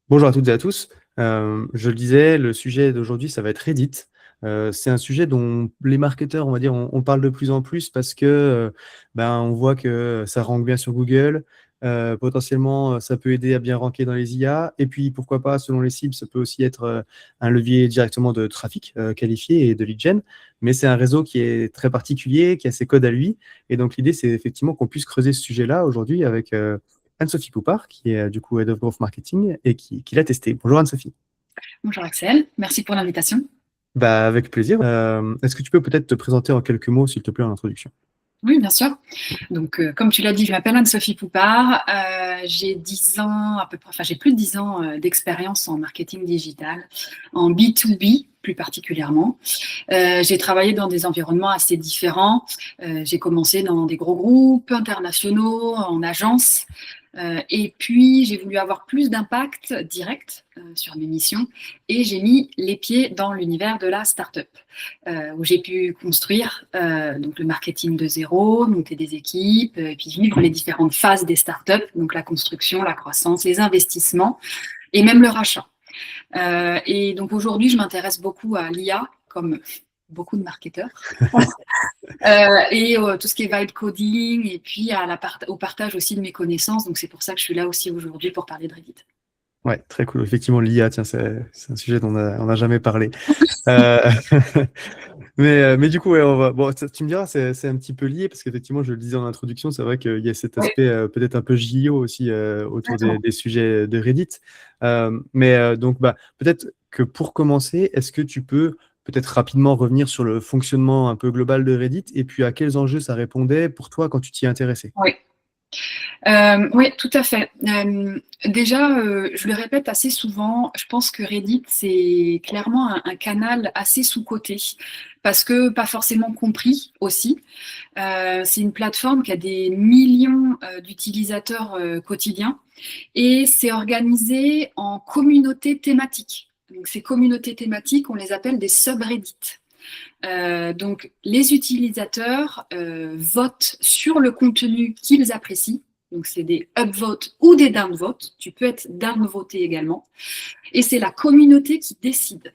Bonjour à toutes et à tous. Je le disais, le sujet d'aujourd'hui, ça va être Reddit. C'est un sujet dont les marketeurs, on va dire, on parle de plus en plus parce que on voit que ça rank bien sur Google. Potentiellement, ça peut aider à bien ranker dans les IA. Et puis, pourquoi pas, selon les cibles, ça peut aussi être un levier directement de trafic qualifié et de lead gen. Mais c'est un réseau qui est très particulier, qui a ses codes à lui. Et donc, l'idée, c'est effectivement qu'on puisse creuser ce sujet-là aujourd'hui avec Anne-Sophie Poupard, qui est du coup Head of Growth Marketing et qui l'a testé. Bonjour Anne-Sophie. Bonjour Axel, merci pour l'invitation. Avec plaisir. Est-ce que tu peux peut-être te présenter en quelques mots, s'il te plaît, en introduction? Oui, bien sûr. Donc, comme tu l'as dit, je m'appelle Anne-Sophie Poupard. J'ai 10 ans à peu près, enfin j'ai plus de 10 ans d'expérience en marketing digital, en B2B plus particulièrement. J'ai travaillé dans des environnements assez différents. J'ai commencé dans des gros groupes internationaux, en agence. Et puis, j'ai voulu avoir plus d'impact direct sur mes missions et j'ai mis les pieds dans l'univers de la start-up où j'ai pu construire donc le marketing de zéro, monter des équipes et puis vivre les différentes phases des start-up, donc la construction, la croissance, les investissements et même le rachat. Et donc aujourd'hui, je m'intéresse beaucoup à l'IA comme beaucoup de marketeurs. Et tout ce qui est vibe coding et puis au partage aussi de mes connaissances. Donc c'est pour ça que je suis là aussi aujourd'hui pour parler de Reddit. Ouais, très cool. Effectivement, l'IA, tiens, c'est un sujet dont on n'a jamais parlé. Euh, mais du coup, ouais, bon, tu me diras, c'est un petit peu lié parce qu'effectivement, je le disais en introduction, c'est vrai qu'il y a cet Oui, aspect peut-être un peu JO aussi autour exactement. des sujets de Reddit. Donc, peut-être que pour commencer, est-ce que tu peux peut-être rapidement revenir sur le fonctionnement un peu global de Reddit et puis à quels enjeux ça répondait pour toi quand tu t'y intéressais? Oui. Oui, tout à fait. Déjà, je le répète assez souvent, je pense que Reddit, c'est clairement un canal assez sous-coté, parce que pas forcément compris aussi. C'est une plateforme qui a des millions d'utilisateurs quotidiens et c'est organisé en communautés thématiques. Donc, ces communautés thématiques, on les appelle des subreddits. Donc, les utilisateurs votent sur le contenu qu'ils apprécient. Donc, c'est des upvotes ou des downvotes. Tu peux être downvoté également. Et c'est la communauté qui décide.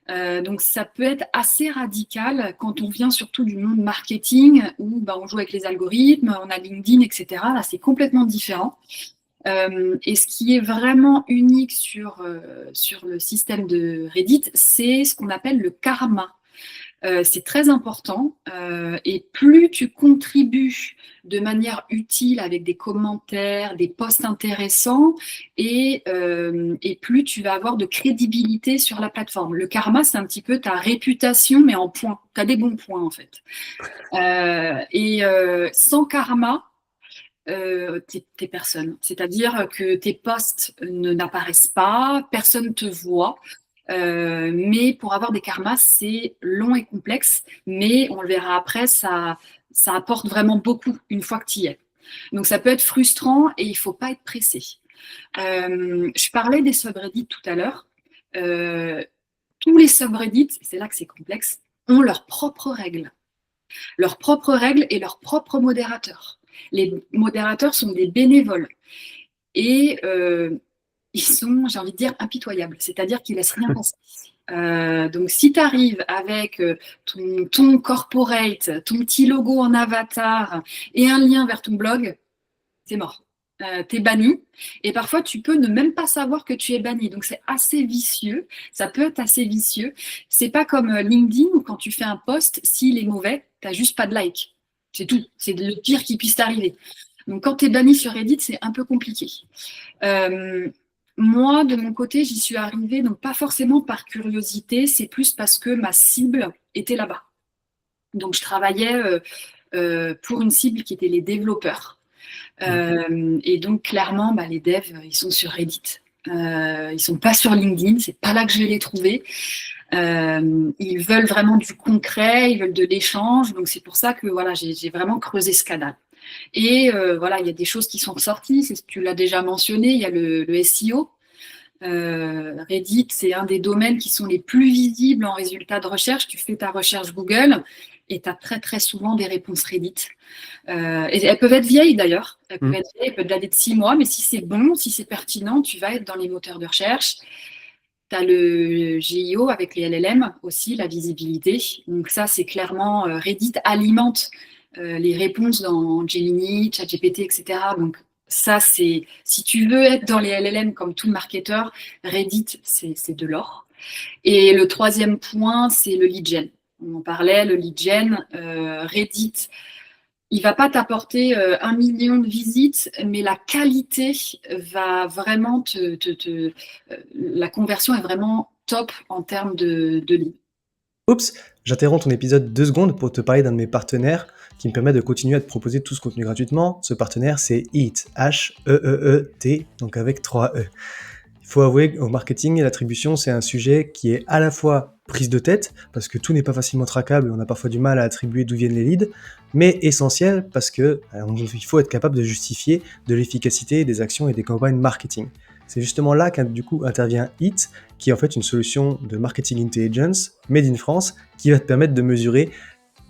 Donc, ça peut être assez radical quand on vient surtout du monde marketing où on joue avec les algorithmes, on a LinkedIn, etc. Là, c'est complètement différent. Et ce qui est vraiment unique sur le système de Reddit, c'est ce qu'on appelle le karma. C'est très important et plus tu contribues de manière utile avec des commentaires, des posts intéressants et plus tu vas avoir de crédibilité sur la plateforme. Le karma, c'est un petit peu ta réputation, mais en points. Tu as des bons points en fait. Sans karma, t'es personne. C'est-à-dire que tes posts n'apparaissent pas, personne ne te voit. Mais pour avoir des karmas, c'est long et complexe, mais on le verra après, ça apporte vraiment beaucoup une fois que tu y es. Donc ça peut être frustrant et il ne faut pas être pressé. Je parlais des subreddits tout à l'heure. Euh, Tous les subreddits, c'est là que c'est complexe, ont leurs propres règles et leurs propres modérateurs. Les modérateurs sont des bénévoles et ils sont, j'ai envie de dire, impitoyables, c'est-à-dire qu'ils laissent rien passer. Donc, si tu arrives avec ton corporate, ton petit logo en avatar et un lien vers ton blog, c'est mort. T'es banni et parfois tu peux ne même pas savoir que tu es banni. Donc c'est assez vicieux. Ça peut être assez vicieux. C'est pas comme LinkedIn où quand tu fais un post, s'il est mauvais, t'as juste pas de like. C'est tout. C'est le pire qui puisse t'arriver. Donc quand tu es banni sur Reddit, c'est un peu compliqué. Euh, Moi, de mon côté, j'y suis arrivée, donc pas forcément par curiosité, c'est plus parce que ma cible était là-bas. Donc je travaillais pour une cible qui était les développeurs. Et donc, clairement, les devs, ils sont sur Reddit. Ils sont pas sur LinkedIn, c'est pas là que je vais les trouver. Ils veulent vraiment du concret, ils veulent de l'échange. Donc, c'est pour ça que voilà, j'ai vraiment creusé ce canal. Et voilà, il y a des choses qui sont ressorties. Tu l'as déjà mentionné, il y a le SEO. Reddit, c'est un des domaines qui sont les plus visibles en résultats de recherche. Tu fais ta recherche Google et tu as très très souvent des réponses Reddit. Et elles peuvent être vieilles d'ailleurs, elles peuvent dater de 6 mois, mais si c'est bon, si c'est pertinent, tu vas être dans les moteurs de recherche. Tu as le GIO avec les LLM aussi, la visibilité. Donc ça, c'est clairement, Reddit alimente les réponses dans Gemini, ChatGPT, etc. Donc ça, c'est, si tu veux être dans les LLM comme tout marketeur, Reddit, c'est de l'or. Et le troisième point, c'est le lead gen. On en parlait, le lead gen, Reddit, il va pas t'apporter 1 million de visites, mais la qualité va vraiment la conversion est vraiment top en termes de lead. Oups, j'interromps ton épisode 2 secondes pour te parler d'un de mes partenaires qui me permet de continuer à te proposer tout ce contenu gratuitement. Ce partenaire, c'est Heat, H-E-E-E-T, donc avec 3 E. Il faut avouer, au marketing, l'attribution, c'est un sujet qui est à la fois prise de tête, parce que tout n'est pas facilement traquable, on a parfois du mal à attribuer d'où viennent les leads, mais essentiel parce que il faut être capable de justifier de l'efficacité des actions et des campagnes marketing. C'est justement là du coup intervient Heat, qui est en fait une solution de marketing intelligence made in France, qui va te permettre de mesurer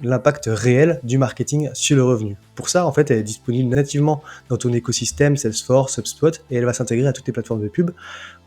l'impact réel du marketing sur le revenu. Pour ça, en fait, elle est disponible nativement dans ton écosystème Salesforce, HubSpot, et elle va s'intégrer à toutes les plateformes de pub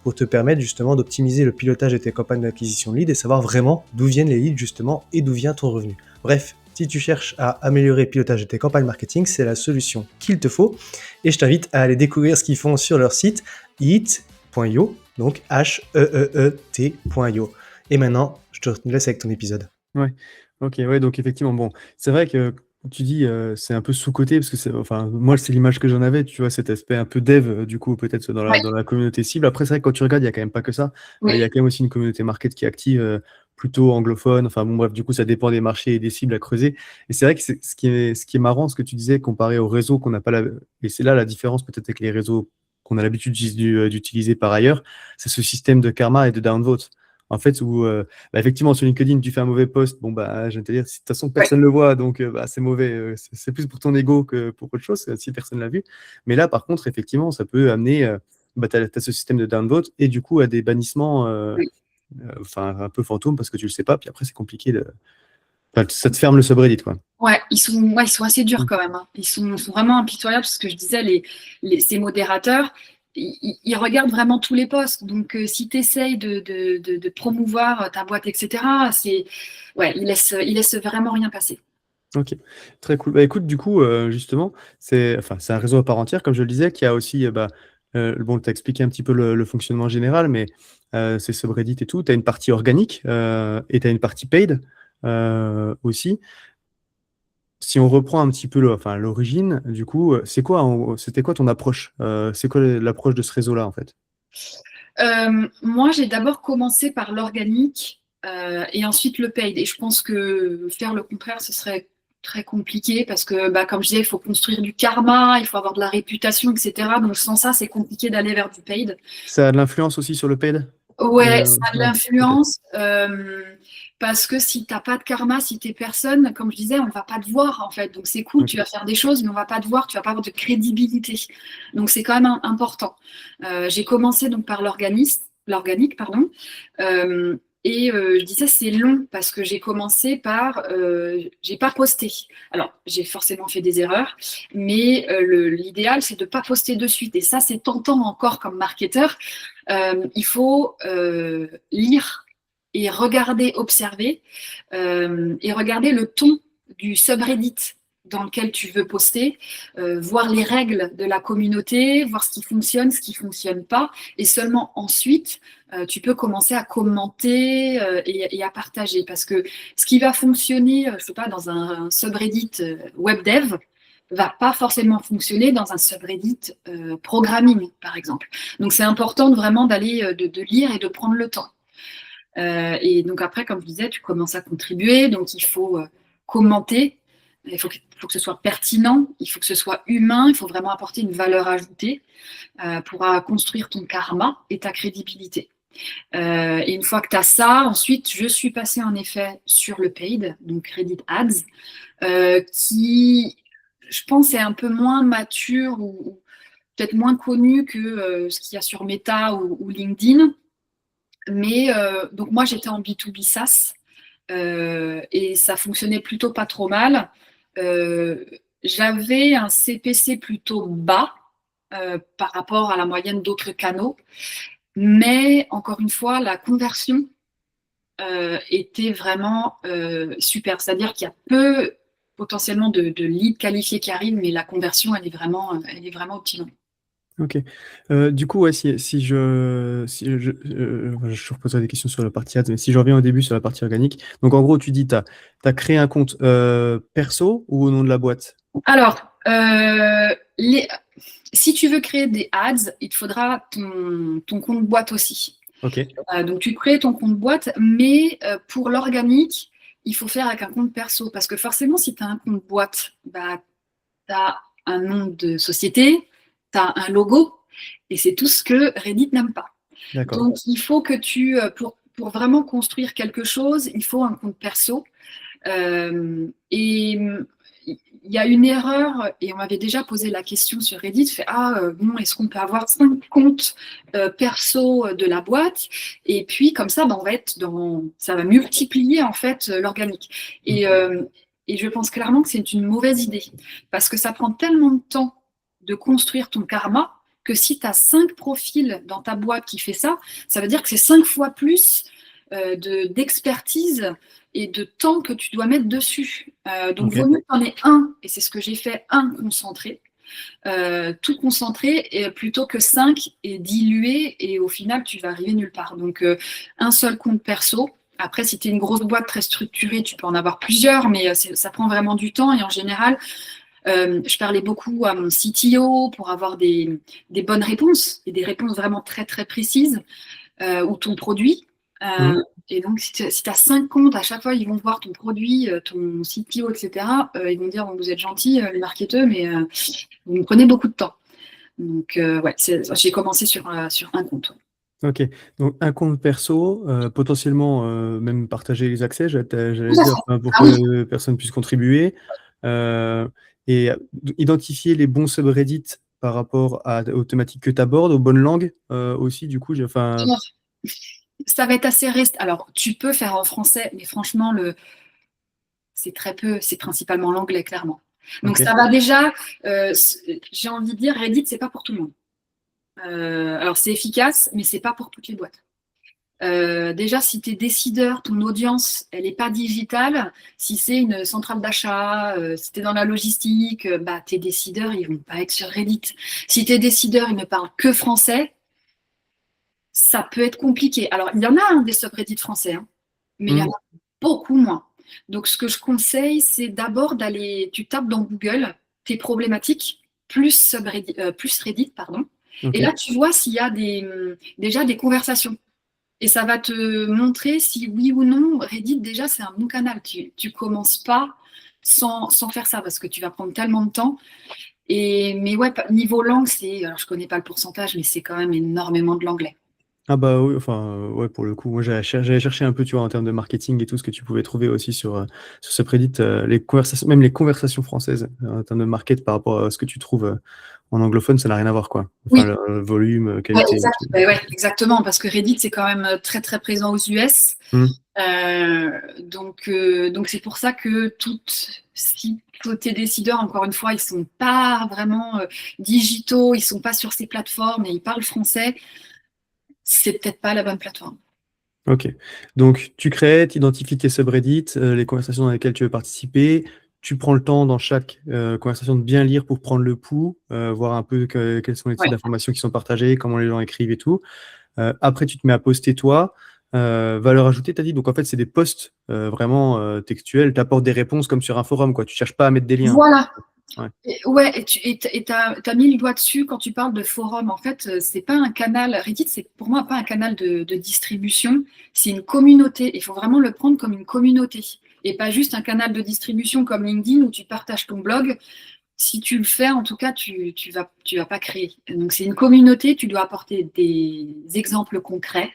pour te permettre justement d'optimiser le pilotage de tes campagnes d'acquisition de leads et savoir vraiment d'où viennent les leads justement et d'où vient ton revenu. Bref, si tu cherches à améliorer le pilotage de tes campagnes marketing, c'est la solution qu'il te faut, et je t'invite à aller découvrir ce qu'ils font sur leur site heat.io, donc H-E-E-E-T.io. Et maintenant, je te laisse avec ton épisode. Ouais. Ok, ouais, donc effectivement, bon, c'est vrai que tu dis c'est un peu sous-coté parce que enfin, moi, c'est l'image que j'en avais, tu vois, cet aspect un peu dev, du coup, peut-être dans la communauté cible. Après, c'est vrai que quand tu regardes, il y a quand même pas que ça. Il y a quand même aussi une communauté market qui est active, plutôt anglophone. Enfin, bon, bref, du coup, ça dépend des marchés et des cibles à creuser. Et c'est vrai que ce qui est marrant, ce que tu disais, comparé aux réseaux qu'on n'a pas et c'est là la différence peut-être avec les réseaux qu'on a l'habitude d'utiliser par ailleurs, c'est ce système de karma et de downvote. En fait, où effectivement, sur LinkedIn, tu fais un mauvais post, bon, bah, je vais te dire, de toute façon, personne ne le voit, donc bah, c'est mauvais. C'est plus pour ton ego que pour autre chose, si personne ne l'a vu. Mais là, par contre, effectivement, ça peut amener, bah, tu as ce système de downvote et du coup à des bannissements enfin, un peu fantômes parce que tu le sais pas, puis après, c'est compliqué de. Enfin, ça te ferme le subreddit, quoi. Ouais, ils sont assez durs quand même, hein. Ils sont vraiment impitoyables, parce que je disais, ces modérateurs, ils regardent vraiment tous les posts. Donc, si tu essayes de promouvoir ta boîte, etc., ils laissent vraiment rien passer. Ok, très cool. Bah, écoute, du coup, justement, c'est un réseau à part entière, comme je le disais, qui a aussi, bon, tu as expliqué un petit peu le fonctionnement général, mais c'est subreddit et tout. Tu as une partie organique et tu as une partie paid aussi. Si on reprend un petit peu l'origine, du coup, c'était quoi ton approche? C'est quoi l'approche de ce réseau-là, en fait? Moi, j'ai d'abord commencé par l'organique et ensuite le paid. Et je pense que faire le contraire, ce serait très compliqué parce que, bah, comme je disais, il faut construire du karma, il faut avoir de la réputation, etc. Donc, sans ça, c'est compliqué d'aller vers du paid. Ça a de l'influence aussi sur le paid? Ouais, ça a de Ouais, ok. l'influence parce que si t'as pas de karma, si t'es personne, comme je disais, on va pas te voir en fait. Donc c'est cool, tu Ok. vas faire des choses, mais on va pas te voir, tu vas pas avoir de crédibilité. Donc c'est quand même important. J'ai commencé donc par l'organique, pardon. Je disais c'est long parce que j'ai commencé par, j'ai pas posté. Alors j'ai forcément fait des erreurs, mais l'idéal c'est de pas poster de suite. Et ça c'est tentant encore comme marketeur. Il faut lire et regarder, observer et regarder le ton du subreddit dans lequel tu veux poster, voir les règles de la communauté, voir ce qui fonctionne pas, et seulement ensuite tu peux commencer à commenter et à partager, parce que ce qui va fonctionner, je sais pas, dans un subreddit web dev va pas forcément fonctionner dans un subreddit programming, par exemple. Donc c'est important vraiment d'aller de lire et de prendre le temps. Et donc après, comme je disais, tu commences à contribuer, donc il faut commenter, faut que ce soit pertinent, il faut que ce soit humain, il faut vraiment apporter une valeur ajoutée pour construire ton karma et ta crédibilité. Et une fois que tu as ça, ensuite, je suis passée en effet sur le paid, donc Reddit Ads, qui, je pense, est un peu moins mature ou peut-être moins connu que ce qu'il y a sur Meta ou LinkedIn. Mais donc moi, j'étais en B2B SaaS et ça fonctionnait plutôt pas trop mal. J'avais un CPC plutôt bas par rapport à la moyenne d'autres canaux, mais encore une fois, la conversion était vraiment super. C'est-à-dire qu'il y a peu potentiellement de leads qualifiés qui arrivent, mais la conversion, elle est vraiment optimale. Ok. Du coup, ouais, si je reposerai des questions sur la partie ads, mais si je reviens au début sur la partie organique. Donc, en gros, tu dis, tu as créé un compte perso ou au nom de la boîte? Alors, si tu veux créer des ads, il te faudra ton compte boîte aussi. Ok. Donc, tu crées ton compte boîte, mais pour l'organique, il faut faire avec un compte perso. Parce que forcément, si tu as un compte boîte, bah, tu as un nom de société, tu as un logo, et c'est tout ce que Reddit n'aime pas. D'accord. Donc, il faut que pour vraiment construire quelque chose, il faut un compte perso. Et il y a une erreur, et on m'avait déjà posé la question sur Reddit, bon, est-ce qu'on peut avoir 5 comptes perso de la boîte? Et puis, comme ça, on va ça va multiplier en fait l'organique. Et je pense clairement que c'est une mauvaise idée, parce que ça prend tellement de temps de construire ton karma que si tu as 5 profils dans ta boîte qui fait ça, ça veut dire que c'est 5 fois plus d'expertise et de temps que tu dois mettre dessus. Donc, Ok. vaut mieux que tu en aies un, et c'est ce que j'ai fait, un concentré, tout concentré, plutôt que 5 et dilué, et au final, tu vas arriver nulle part. Donc, un seul compte perso. Après, si tu es une grosse boîte très structurée, tu peux en avoir plusieurs, mais ça prend vraiment du temps. Et en général, je parlais beaucoup à mon CTO pour avoir des bonnes réponses, et des réponses vraiment très, très précises, ou ton produit. Mhm. Et donc, si tu as 5 comptes, à chaque fois, ils vont voir ton produit, ton CTO, etc. Ils vont dire, bon, vous êtes gentils, les marketeurs, mais vous me prenez beaucoup de temps. Donc, ouais, j'ai commencé sur un compte. Ok. Donc, un compte perso, potentiellement même partager les accès, j'allais Tout à dire, fait. enfin, pour Ah oui, que personne puisse contribuer. Euh, et identifier les bons subreddits par rapport aux thématiques que tu abordes, aux bonnes langues aussi, du coup, enfin, ça va être assez reste. Alors, tu peux faire en français, mais franchement, c'est très peu, c'est principalement l'anglais, clairement. Donc, ok. ça va déjà, j'ai envie de dire, Reddit, c'est pas pour tout le monde. Alors, c'est efficace, mais c'est pas pour toutes les boîtes. Déjà, si tu es décideur, ton audience, elle n'est pas digitale. Si c'est une centrale d'achat, si tu es dans la logistique, tes décideurs, ils vont pas être sur Reddit. Si tes décideurs, ils ne parlent que français, ça peut être compliqué. Alors, il y en a des subreddits français, hein, mais il y en Mhm. a beaucoup moins. Donc, ce que je conseille, c'est d'abord tu tapes dans Google tes problématiques plus Reddit, pardon. Et Ok. là, tu vois s'il y a déjà des conversations. Et ça va te montrer si oui ou non, Reddit, déjà, c'est un bon canal. Tu commences pas sans faire ça parce que tu vas prendre tellement de temps. Mais ouais, niveau langue, alors je connais pas le pourcentage, mais c'est quand même énormément de l'anglais. Ah bah oui, enfin, ouais, pour le coup, moi j'avais cherché un peu, tu vois, en termes de marketing et tout ce que tu pouvais trouver aussi sur ce Reddit, les conversations, même les conversations françaises, en termes de market par rapport à ce que tu trouves en anglophone, ça n'a rien à voir, quoi. Enfin, Oui, le volume, ouais, qualité et tout. ouais, exactement, parce que Reddit, c'est quand même très, très présent aux US. Hmm. Donc c'est pour ça que si tes décideurs, encore une fois, ils sont pas vraiment digitaux, ils sont pas sur ces plateformes et ils parlent français, c'est peut-être pas la bonne plateforme. Ok. Donc, tu crées, tu identifies tes subreddits, les conversations dans lesquelles tu veux participer. Tu prends le temps dans chaque conversation de bien lire pour prendre le pouls, voir un peu quels sont les Ouais. types d'informations qui sont partagées, comment les gens écrivent et tout. Après, tu te mets à poster toi. Valeur ajoutée, tu as dit. Donc, en fait, c'est des posts vraiment textuels. Tu apportes des réponses comme sur un forum, quoi. Tu cherches pas à mettre des liens. Voilà. Ouais. Ouais, et t'as mis le doigt dessus quand tu parles de forum. En fait, c'est pas un canal. Reddit, c'est pour moi pas un canal de distribution. C'est une communauté. Il faut vraiment le prendre comme une communauté et pas juste un canal de distribution comme LinkedIn où tu partages ton blog. Si tu le fais, en tout cas, tu vas pas créer. Donc, c'est une communauté. Tu dois apporter des exemples concrets,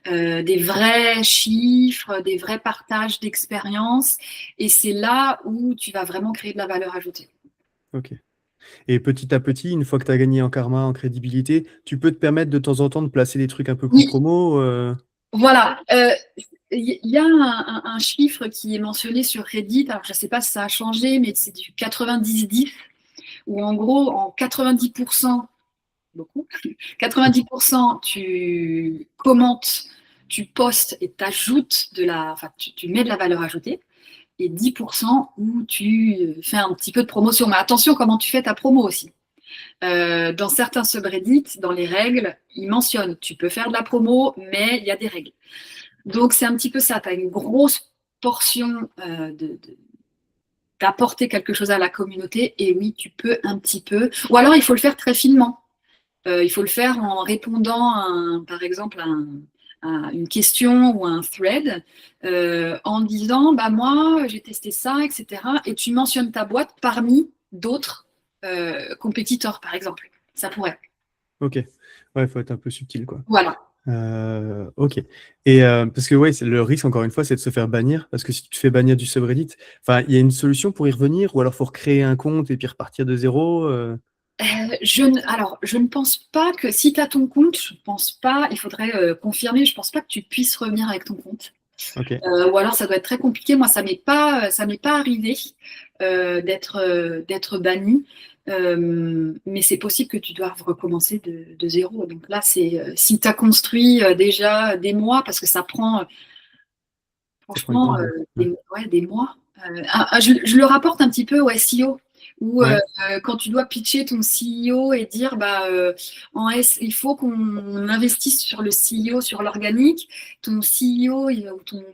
des vrais chiffres, des vrais partages d'expériences. Et c'est là où tu vas vraiment créer de la valeur ajoutée. Ok. Et petit à petit, une fois que tu as gagné en karma, en crédibilité, tu peux te permettre de temps en temps de placer des trucs un peu plus Oui, promo. voilà. il y a un chiffre qui est mentionné sur Reddit, alors je ne sais pas si ça a changé, mais c'est du 90-10, où en gros, en 90%, beaucoup, 90%, tu commentes, tu postes et tu mets de la valeur ajoutée, et 10% où tu fais un petit peu de promotion. Mais attention comment tu fais ta promo aussi. Dans certains subreddits, dans les règles, ils mentionnent, tu peux faire de la promo, mais il y a des règles. Donc c'est un petit peu ça, tu as une grosse portion d'apporter quelque chose à la communauté, et oui, tu peux un petit peu, ou alors il faut le faire très finement. Il faut le faire en répondant, par exemple, à une question ou à un thread, en disant, bah moi, j'ai testé ça, etc. Et tu mentionnes ta boîte parmi d'autres compétiteurs, par exemple. Ça pourrait. Ok. Ouais, il faut être un peu subtil, quoi. Voilà. Ok. Et parce que ouais, le risque, encore une fois, c'est de se faire bannir. Parce que si tu te fais bannir du subreddit, enfin, il y a une solution pour y revenir, ou alors faut recréer un compte et puis repartir de zéro. Alors, je ne pense pas que si tu as ton compte, je pense pas, il faudrait confirmer, je pense pas que tu puisses revenir avec ton compte. Ok. Ou alors ça doit être très compliqué. Moi, ça m'est pas arrivé d'être banni. Mais c'est possible que tu doives recommencer de zéro. Donc là, si tu as construit déjà des mois, parce que ça prend Ça prend du franchement temps, ouais. Ouais. des mois. Je le rapporte un petit peu au SEO, où Ouais. quand tu dois pitcher ton CEO et dire bah, il faut qu'on investisse sur le CEO, sur l'organique, ton CEO ou ton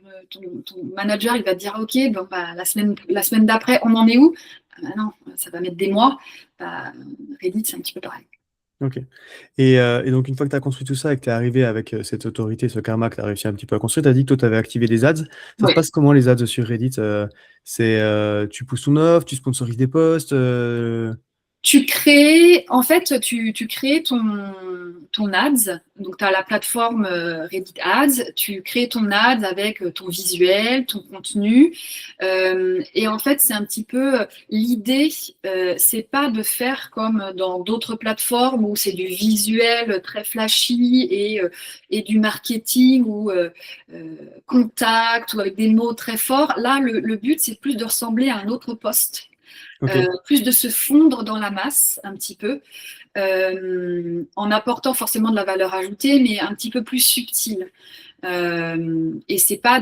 manager, il va te dire ok, bon, bah, la semaine d'après, on en est où? Ah bah non, ça va mettre des mois. Bah, Reddit, c'est un petit peu pareil. Ok. Et donc, une fois que tu as construit tout ça et que tu es arrivé avec cette autorité, ce karma que tu as réussi un petit peu à construire, tu as dit que toi, tu avais activé des ads. Ça se Ouais. passe comment les ads sur Reddit? Tu pousses ton offre, tu sponsorises des posts Tu crées, en fait, tu crées ton ads. Donc, tu as la plateforme Reddit Ads. Tu crées ton ads avec ton visuel, ton contenu. Et en fait, c'est un petit peu l'idée, c'est pas de faire comme dans d'autres plateformes où c'est du visuel très flashy et du marketing ou contact ou avec des mots très forts. Là, le but, c'est plus de ressembler à un autre post. Ok. Plus de se fondre dans la masse un petit peu, en apportant forcément de la valeur ajoutée, mais un petit peu plus subtile. Et c'est pas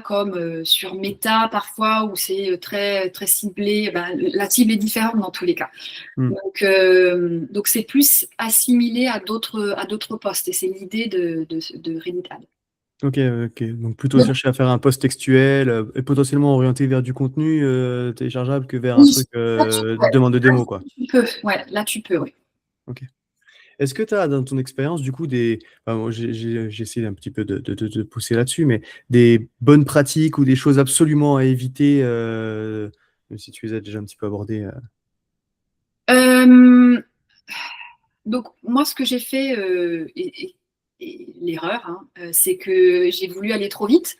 comme sur Meta parfois où c'est très très ciblé. Ben, la cible est différente dans tous les cas. Hmm. Donc c'est plus assimilé à d'autres postes, et c'est l'idée de Reddit Ad. Ok, ok. Donc plutôt chercher à faire un post textuel et potentiellement orienté vers du contenu téléchargeable que vers un Oui, truc là tu, ouais, demande de là, démo, quoi. tu peux. Ouais, là tu peux, oui. Ok. Est-ce que tu as dans ton expérience, du coup, enfin, moi, j'ai essayé un petit peu de pousser là-dessus, mais des bonnes pratiques ou des choses absolument à éviter, même si tu les as déjà un petit peu abordées. Euh, Donc, moi, ce que j'ai fait, et l'erreur, hein, c'est que j'ai voulu aller trop vite.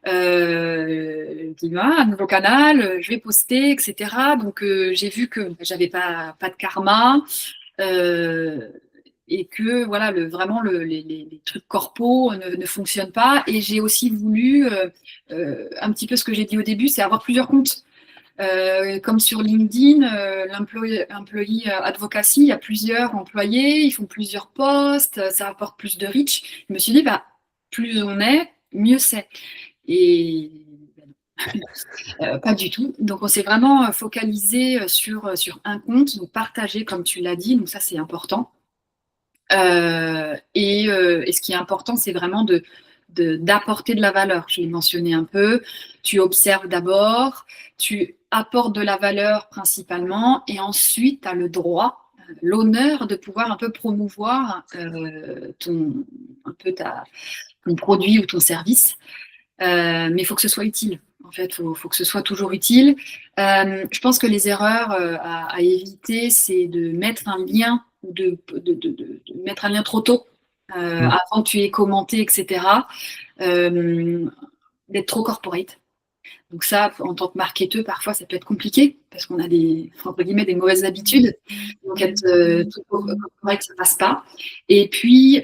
Je dis, un nouveau canal, je vais poster, etc. Donc, j'ai vu que j'avais pas de karma, euh, et que voilà, vraiment les trucs corpos ne fonctionnent pas. Et j'ai aussi voulu, un petit peu ce que j'ai dit au début, c'est avoir plusieurs comptes. Comme sur LinkedIn, l'employee advocacy, il y a plusieurs employés, ils font plusieurs postes, ça apporte plus de reach. Je me suis dit, bah, plus on est, mieux c'est. Et pas du tout. Donc, on s'est vraiment focalisé sur un compte, donc partagé, comme tu l'as dit, donc ça, c'est important. Et ce qui est important, c'est vraiment d'apporter de la valeur. Je l'ai mentionné un peu. Tu observes d'abord, tu apportes de la valeur principalement, et ensuite, tu as le droit, l'honneur de pouvoir un peu promouvoir ton produit ou ton service. Mais il faut que ce soit utile. En fait, faut que ce soit toujours utile. Je pense que les erreurs à éviter, c'est de mettre un lien ou de mettre un lien trop tôt Hmm. avant que tu aies commenté, etc. D'être trop corporate. Donc ça, en tant que marketeur, parfois, ça peut être compliqué parce qu'on a entre guillemets, des mauvaises habitudes. Donc être tout correct, ça passe pas. Et puis,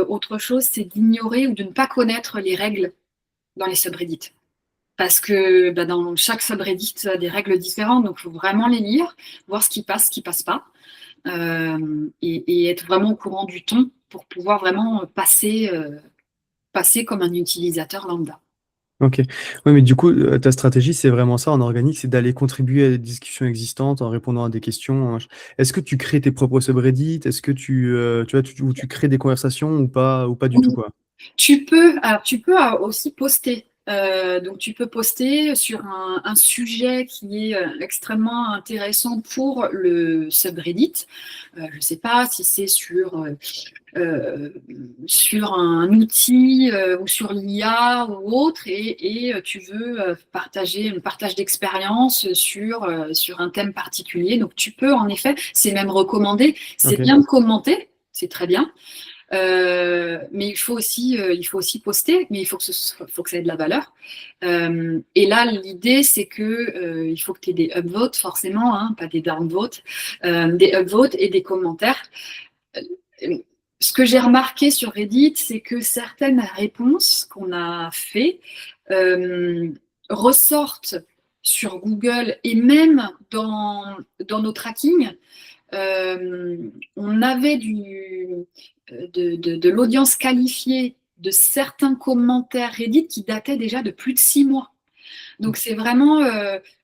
autre chose, c'est d'ignorer ou de ne pas connaître les règles dans les subreddits. Parce que dans chaque subreddit, il y a des règles différentes, donc il faut vraiment les lire, voir ce qui passe pas, et être vraiment au courant du ton pour pouvoir vraiment passer comme un utilisateur lambda. Ok. Oui, mais du coup, ta stratégie, c'est vraiment ça en organique, c'est d'aller contribuer à des discussions existantes en répondant à des questions. Est-ce que tu crées tes propres subreddits? Est-ce que ou tu crées des conversations ou pas du tout, quoi? Tu peux aussi poster. Donc tu peux poster sur un sujet qui est extrêmement intéressant pour le subreddit. Je ne sais pas si c'est sur un outil ou sur l'IA ou autre, et tu veux partager un partage d'expérience sur un thème particulier. Donc tu peux, en effet, c'est même recommandé, c'est Ok. bien de commenter, c'est très bien. Mais il faut aussi poster, mais il faut que ça ait de la valeur. Et là, l'idée, c'est que il faut que tu aies des upvotes, forcément, hein, pas des downvotes, des upvotes et des commentaires. Ce que j'ai remarqué sur Reddit, c'est que certaines réponses qu'on a fait ressortent sur Google et même dans nos trackings. On avait de l'audience qualifiée de certains commentaires Reddit qui dataient déjà de plus de 6 mois. Donc c'est vraiment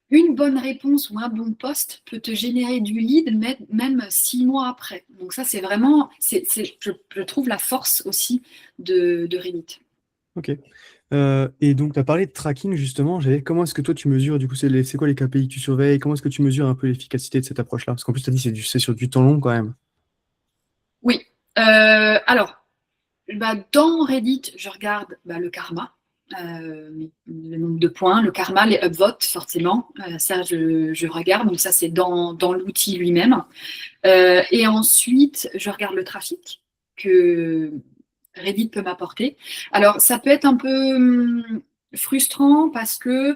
une bonne réponse ou un bon post peut te générer du lead même 6 mois après. Donc ça c'est vraiment, je trouve la force aussi de Reddit. Ok. Et donc, tu as parlé de tracking, justement. Comment est-ce que toi, tu mesures, du coup, c'est quoi les KPI que tu surveilles? Comment est-ce que tu mesures un peu l'efficacité de cette approche-là? Parce qu'en plus, tu as dit c'est sur du temps long quand même. Oui. Alors, dans Reddit, je regarde le karma, le nombre de points, le karma, les upvotes, forcément. Ça, je regarde. Donc ça, c'est dans l'outil lui-même. Et ensuite, je regarde le trafic que Reddit peut m'apporter. Alors, ça peut être un peu frustrant parce que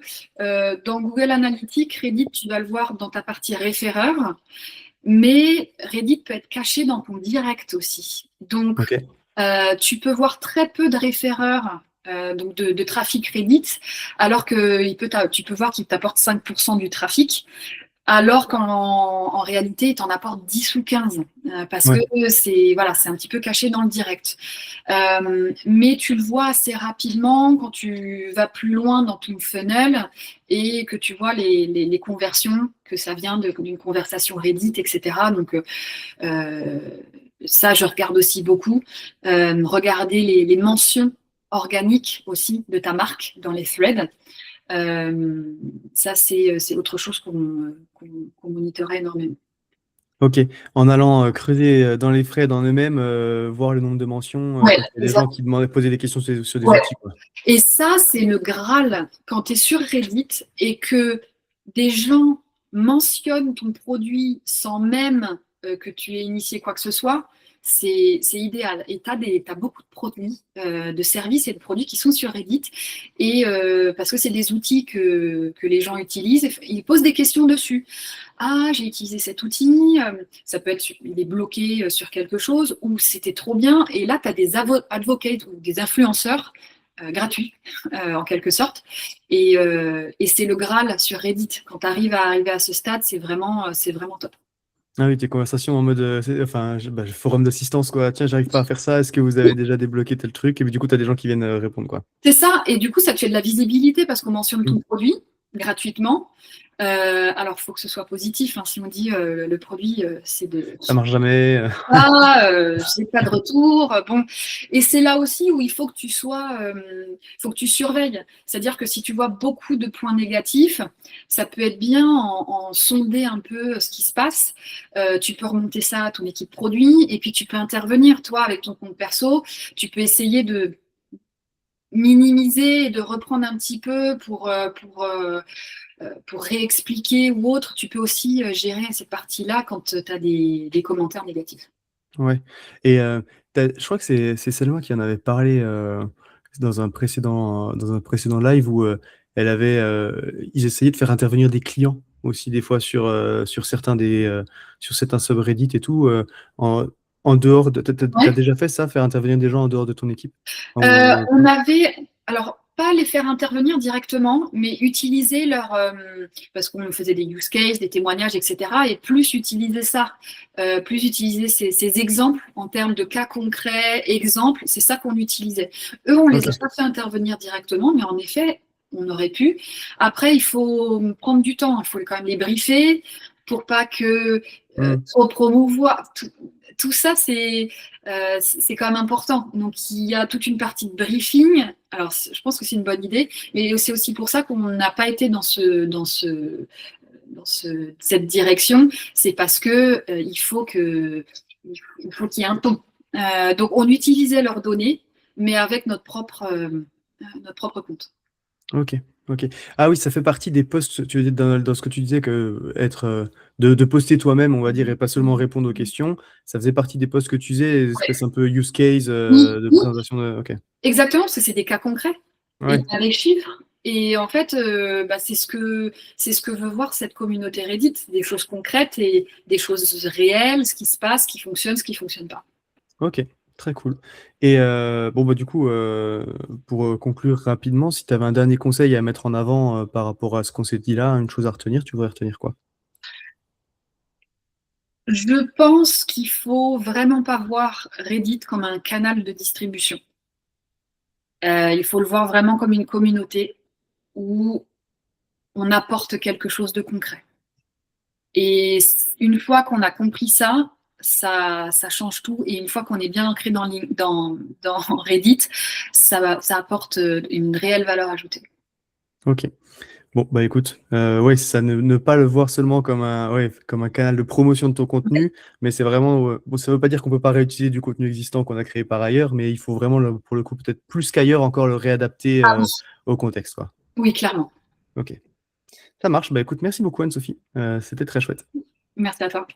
dans Google Analytics, Reddit, tu vas le voir dans ta partie référeur, mais Reddit peut être caché dans ton direct aussi. Donc, Ok. tu peux voir très peu de référeurs, donc de trafic Reddit, alors que tu peux voir qu'il t'apporte 5% du trafic, alors qu'en réalité, il t'en apporte 10 ou 15, parce que Ouais. c'est un petit peu caché dans le direct. Mais tu le vois assez rapidement quand tu vas plus loin dans ton funnel et que tu vois les conversions, que ça vient d'une conversation Reddit, etc. Donc, ça, je regarde aussi beaucoup. Regarder les mentions organiques aussi de ta marque dans les threads. Ça, c'est autre chose qu'on monitorait énormément. Ok. En allant creuser dans les threads en eux-mêmes, voir le nombre de mentions, Ouais, quand il y a des gens qui posaient des questions sur des ouais. outils, quoi. Et ça, c'est le Graal quand tu es sur Reddit et que des gens mentionnent ton produit sans même que tu aies initié quoi que ce soit. C'est idéal. Et tu as beaucoup de produits, de services et de produits qui sont sur Reddit. Et parce que c'est des outils que les gens utilisent, ils posent des questions dessus. Ah, j'ai utilisé cet outil, ça peut être il est bloqué sur quelque chose, ou c'était trop bien. Et là, tu as des advocates ou des influenceurs gratuits, en quelque sorte. Et c'est le Graal sur Reddit. Quand tu arrives à ce stade, c'est vraiment top. Ah oui, tes conversations en mode, enfin, forum d'assistance, quoi. Tiens, j'arrive pas à faire ça. Est-ce que vous avez déjà débloqué tel truc? Et puis, du coup, tu as des gens qui viennent répondre, quoi. C'est ça, et du coup, ça te fait de la visibilité parce qu'on mentionne ton Mm. produit gratuitement. Alors, il faut que ce soit positif, hein. Si on dit le produit, c'est de Ça marche jamais. ah, j'ai pas de retour. Bon, et c'est là aussi où il faut que faut que tu surveilles. C'est-à-dire que si tu vois beaucoup de points négatifs, ça peut être bien en sonder un peu ce qui se passe. Tu peux remonter ça à ton équipe produit et puis tu peux intervenir, toi, avec ton compte perso. Tu peux essayer de minimiser et de reprendre un petit peu pour réexpliquer ou autre. Tu peux aussi gérer cette partie-là quand tu as des commentaires négatifs. Ouais. Et je crois que c'est Selma qui en avait parlé dans un précédent live où ils essayaient de faire intervenir des clients aussi des fois sur certains subreddits et tout, en dehors de... T'as Ouais. déjà fait ça, faire intervenir des gens en dehors de ton équipe? On avait, alors pas les faire intervenir directement, mais utiliser parce qu'on faisait des use cases, des témoignages, etc. Et plus utiliser ça, plus utiliser ces exemples en termes de cas concrets, exemples, c'est ça qu'on utilisait. Eux, on les a Ok. pas fait intervenir directement, mais en effet, on aurait pu. Après, il faut prendre du temps, il faut quand même les briefer pour pas que trop promouvoir. Tout ça, c'est quand même important. Donc, il y a toute une partie de briefing. Alors, je pense que c'est une bonne idée, mais c'est aussi pour ça qu'on n'a pas été cette direction. C'est parce que il faut qu'il y ait un ton. Donc, on utilisait leurs données, mais avec notre propre compte. Ok, ok. Ah oui, ça fait partie des posts, tu veux dire, dans ce que tu disais, que de poster toi-même, on va dire, et pas seulement répondre aux questions, ça faisait partie des posts que tu faisais, des espèces un peu use case Oui, de oui, présentation de... Ok. exactement, parce que c'est des cas concrets. Et il Ouais, y a les chiffres. Et en fait, c'est ce que veut voir cette communauté Reddit, des choses concrètes et des choses réelles, ce qui se passe, ce qui fonctionne pas. ok, très cool. Et bon, bah du coup, pour conclure rapidement, si tu avais un dernier conseil à mettre en avant par rapport à ce qu'on s'est dit là, une chose à retenir, tu voudrais retenir quoi? Je pense qu'il faut vraiment pas voir Reddit comme un canal de distribution. Il faut le voir vraiment comme une communauté où on apporte quelque chose de concret. Et une fois qu'on a compris ça, ça change tout. Et une fois qu'on est bien ancré dans Reddit, ça apporte une réelle valeur ajoutée. Ok. Bon, bah écoute, ouais, ça ne pas le voir seulement comme un canal de promotion de ton contenu, mais c'est vraiment, bon, ça veut pas dire qu'on peut pas réutiliser du contenu existant qu'on a créé par ailleurs, mais il faut vraiment, pour le coup, peut-être plus qu'ailleurs, encore le réadapter Ah oui, au contexte, quoi. oui, clairement. Ok, ça marche. Bah écoute, merci beaucoup Anne-Sophie. C'était très chouette. Merci à toi.